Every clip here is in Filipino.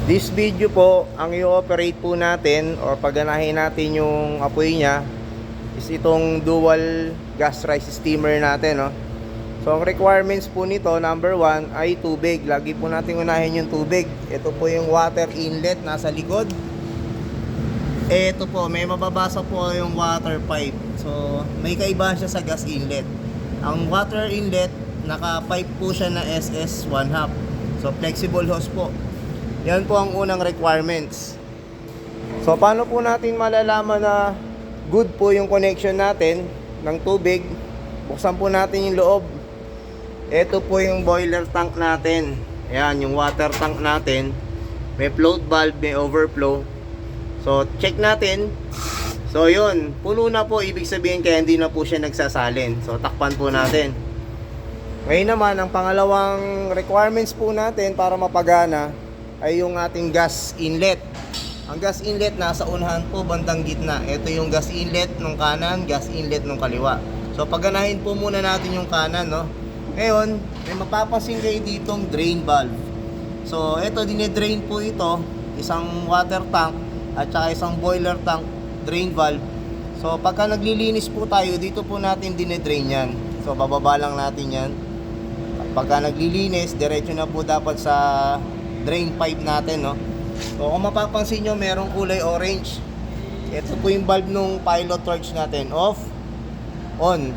This video po, ang i-operate po natin or pagganahin natin yung apoy niya is itong dual gas rice steamer natin, no? So ang requirements po nito, number 1 ay tubig. Lagi po natin unahin yung tubig. Ito po yung water inlet nasa likod. Ito po, may mababasa po yung water pipe. So may kaibahan siya sa gas inlet. Ang water inlet, naka-pipe po siya na SS 1/2. So flexible hose po. Yan po ang unang requirements. So paano po natin malalaman na good po yung connection natin ng tubig? Buksan po natin yung loob. Ito po yung boiler tank natin. Ayan, yung water tank natin. May float valve, may overflow. So check natin. So yun, puno na po. Ibig sabihin kaya hindi na po siya nagsasalin. So takpan po natin. Ngayon naman, ang pangalawang requirements po natin para mapagana ay yung ating gas inlet. Ang gas inlet nasa unahan po, bandang gitna. Ito yung gas inlet ng kanan, gas inlet ng kaliwa. So pagganahin po muna natin yung kanan, no? Ngayon, may mapapansin kayo ditong drain valve. So ito, dine-drain po ito, isang water tank at saka isang boiler tank drain valve. So pagka naglilinis po tayo, dito po natin dine-drain yan. So bababa lang natin yan. Pagka naglilinis, diretso na po dapat sa drain pipe natin, no? So kung mapapansin nyo, merong kulay orange. Ito po yung valve nung pilot torch natin, off, on.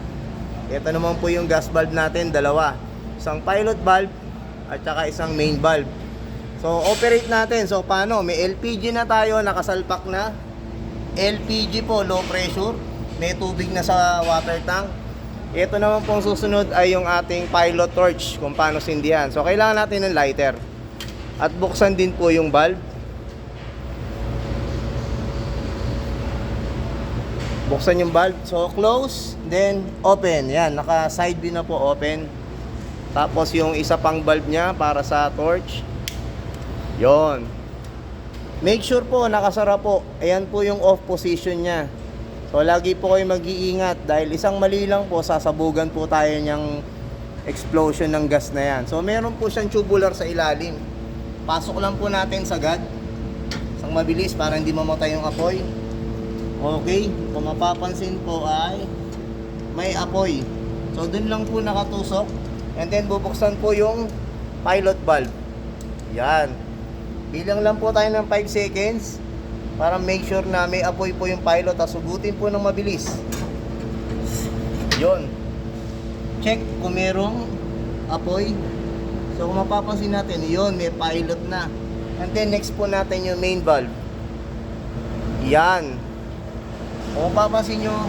Ito naman po yung gas valve natin, dalawa. Isang pilot valve at saka isang main valve. So operate natin. So paano? May LPG na tayo, nakasalpak na. LPG po, low pressure. May tubig na sa water tank. Ito naman pong susunod ay yung ating pilot torch, kung paano sindihan. So kailangan natin ng lighter. At buksan din po yung valve. Buksan yung valve. So close, then open. Yan, naka side view na po, open. Tapos yung isa pang valve niya para sa torch. Yon. Make sure po nakasara po. Ayan po yung off position niya. So lagi po kayo mag-iingat dahil isang mali lang po, sasabugan po tayo niyang explosion ng gas na yan. So meron po siyang tubular sa ilalim. Pasok lang po natin sagad. Isang mabilis para hindi mamatay yung apoy. Okay, kung mapapansin po ay may apoy. So dun lang po nakatusok. And then bubuksan po yung pilot valve. Yan. Bilang lang po tayo ng 5 seconds para make sure na may apoy po yung pilot. At sugutin po ng mabilis. Yon. Check kung merong apoy. So kung mapapansin natin, yon, may pilot na. And then next po natin yung main valve. Yan. Kung mapapansin nyo,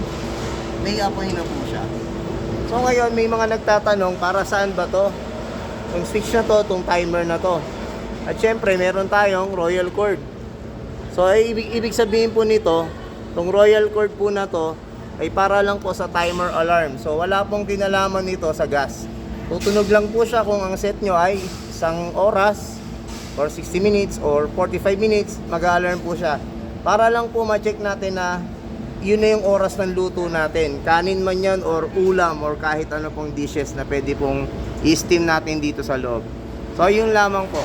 may apoy na po siya. So ngayon may mga nagtatanong, para saan ba to? Yung switch na to, itong timer na to. At syempre meron tayong royal cord. So ibig sabihin po nito, itong royal cord po na to ay para lang po sa timer alarm. So wala pong kinalaman nito sa gas. Tutunog lang po siya kung ang set nyo ay isang oras or 60 minutes or 45 minutes, mag-alarm po siya. Para lang po ma-check natin na yun na yung oras ng luto natin. Kanin man yan or ulam or kahit ano pong dishes na pwede pong i-steam natin dito sa loob. So yun lamang po.